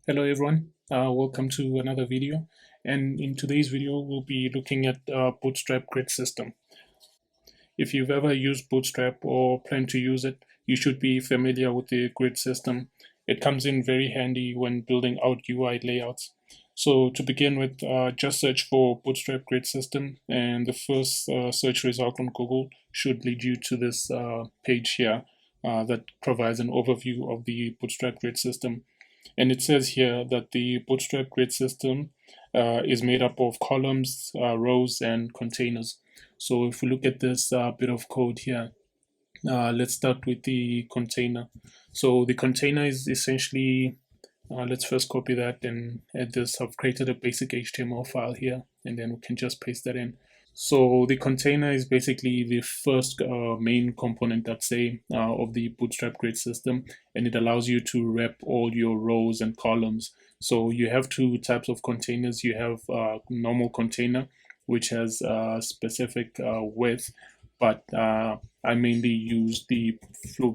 Hello everyone, welcome to another video, and in today's video we'll be looking at Bootstrap grid system. If you've ever used Bootstrap or plan to use it, you should be familiar with the grid system. It comes in very handy when building out UI layouts. So to begin with, just search for Bootstrap grid system, and the first search result on Google should lead you to this page here that provides an overview of the Bootstrap grid system. And it says here that the Bootstrap grid system is made up of columns, rows, and containers. So if we look at this bit of code here, let's start with the container. So the container is essentially, let's first copy that and add this. I've created a basic HTML file here, and then we can just paste that in. So the container is basically the first main component, I'd say, of the Bootstrap grid system, and it allows you to wrap all your rows and columns. So you have two types of containers. You have normal container, which has a specific width, but I mainly use the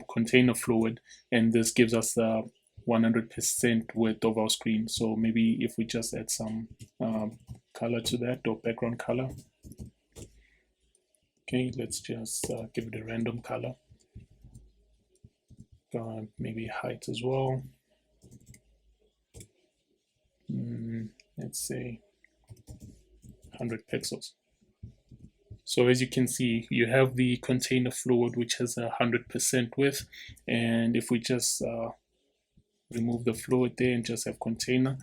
container fluid, and this gives us 100% width of our screen. So maybe if we just add some color to that, or background color. Okay, let's just give it a random color. Maybe height as well. Let's say 100 pixels. So as you can see, you have the container fluid, which has 100% width. And if we just remove the fluid there and just have container,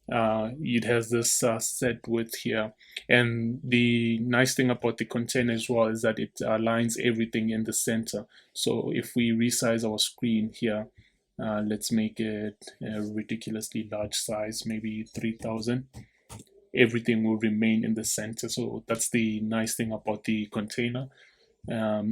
it has this set width here. And the nice thing about the container as well is that it aligns everything in the center. So if we resize our screen here, let's make it a ridiculously large size, maybe 3000. Everything will remain in the center. So that's the nice thing about the container.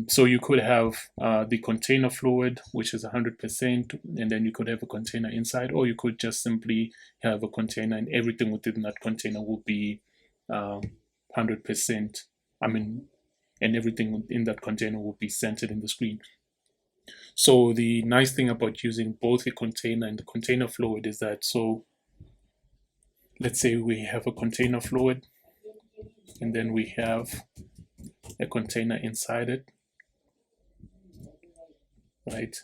So you could have the container fluid, which is 100%, and then you could have a container inside, or you could just simply have a container and everything within that container will be 100%. And everything in that container will be centered in the screen. So the nice thing about using both the container and the container fluid is that, so let's say we have a container fluid, and then we have a container inside it, right?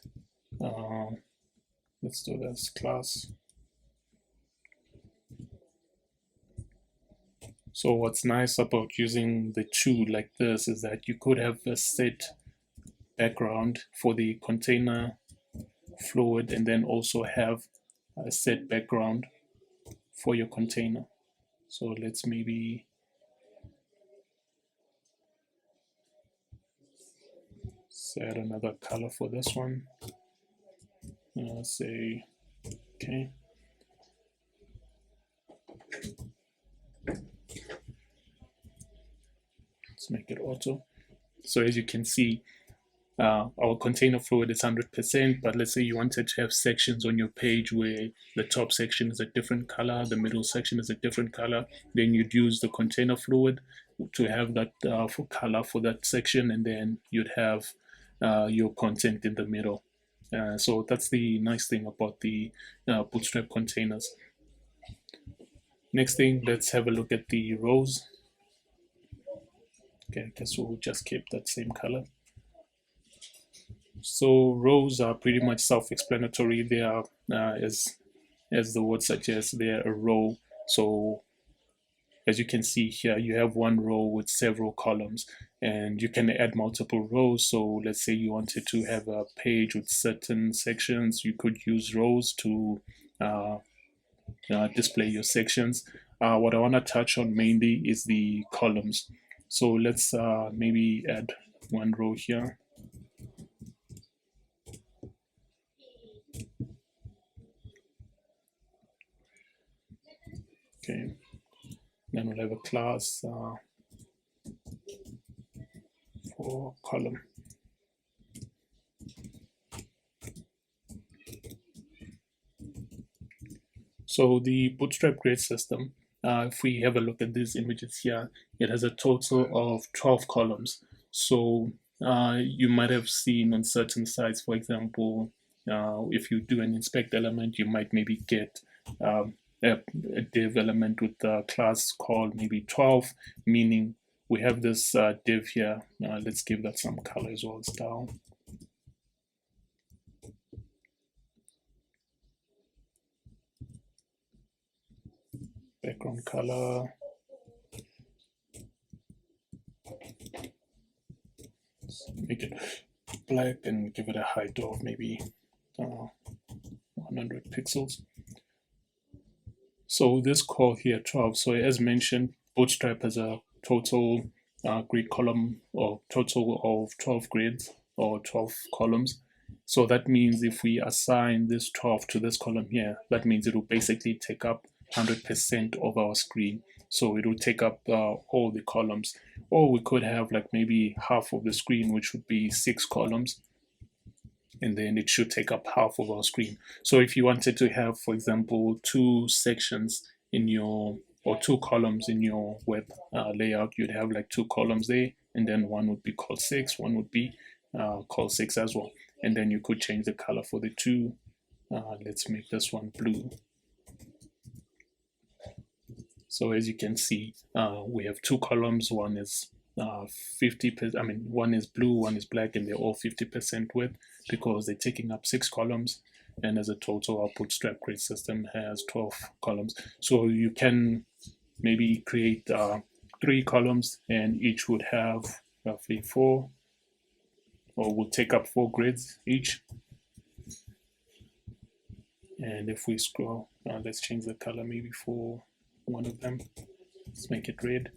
Let's do this class. So what's nice about using the two like this is that you could have a set background for the container fluid, and then also have a set background for your container. So let's maybe set another color for this one. Say, okay. Let's make it auto. So as you can see, our container fluid is 100%, but let's say you wanted to have sections on your page where the top section is a different color, the middle section is a different color, then you'd use the container fluid to have that for color for that section, and then you'd have your content in the middle. So that's the nice thing about the Bootstrap containers. Next thing, let's have a look at the rows. Okay, I guess we'll just keep that same color. So rows are pretty much self-explanatory. They are, as the word suggests, they are a row. So as you can see here, you have one row with several columns, and you can add multiple rows. So let's say you wanted to have a page with certain sections, you could use rows to display your sections. What I want to touch on mainly is the columns. So let's maybe add one row here. Okay, then we'll have a class for column. So the Bootstrap grid system, if we have a look at these images here, it has a total of 12 columns. So you might have seen on certain sites, for example, if you do an inspect element, you might maybe get a div element with a class called maybe 12, meaning we have this div here. Let's give that some color as well, style. Background color. Make it black and give it a height of maybe 100 pixels. So this call here 12. So as mentioned, Bootstrap has a total grid column or total of 12 grids or 12 columns. So that means if we assign this 12 to this column here, that means it will basically take up 100% of our screen. So it will take up all the columns. Or we could have like maybe half of the screen, which would be 6 columns. And then it should take up half of our screen. So if you wanted to have, for example, 2 sections in your, or 2 columns in your web layout, you'd have like 2 columns there, and then one would be called 6, one would be called 6 as well. And then you could change the color for the 2. Let's make this one blue. So as you can see, we have 2 columns. One is 50%. I mean, one is blue, one is black, and they're all 50% width because they're taking up 6 columns. And as a total, our Bootstrap grid system has 12 columns. So you can maybe create 3 columns, and each would have roughly 4, or will take up 4 grids each. And if we scroll, let's change the color maybe for one of them. Let's make it red.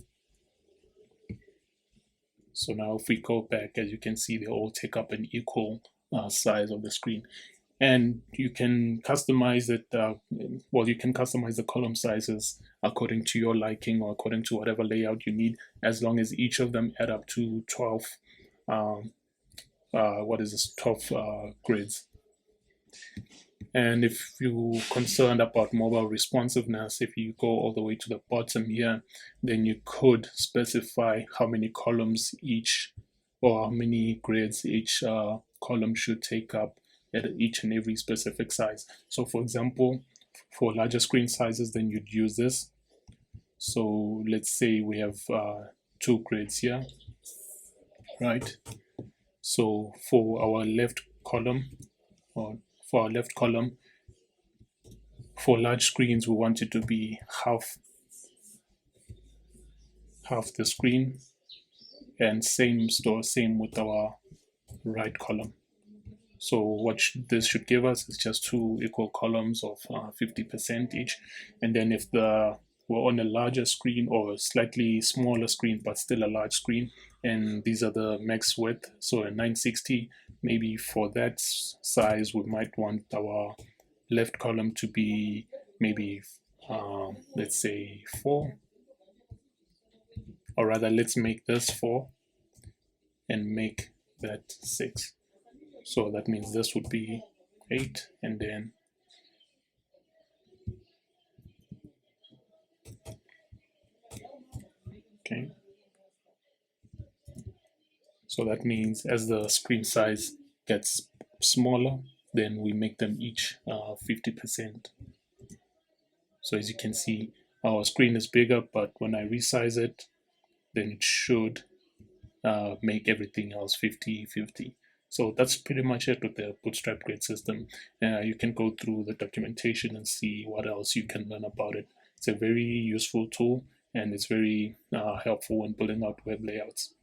So now if we go back, as you can see, they all take up an equal size of the screen. And you can customize it, well, you can customize the column sizes according to your liking or according to whatever layout you need, as long as each of them add up to 12, 12 grids. And if you're concerned about mobile responsiveness, if you go all the way to the bottom here, then you could specify how many columns each, or how many grids each column should take up at each and every specific size. So for example, for larger screen sizes, then you'd use this. So let's say we have 2 grids here, right? So for our left column, or for our left column, for large screens, we want it to be half the screen, and same with our right column. So what this should give us is just 2 equal columns of 50% each. And then if we're on a larger screen or a slightly smaller screen, but still a large screen, and these are the max width, so a 960, maybe for that size, we might want our left column to be maybe, let's say 4, or rather, let's make this 4 and make that 6. So that means this would be 8, and then okay. So that means as the screen size gets smaller, then we make them each 50%. So as you can see, our screen is bigger, but when I resize it, then it should make everything else 50-50. So that's pretty much it with the Bootstrap grid system. You can go through the documentation and see what else you can learn about it. It's a very useful tool, and it's very helpful when building out web layouts.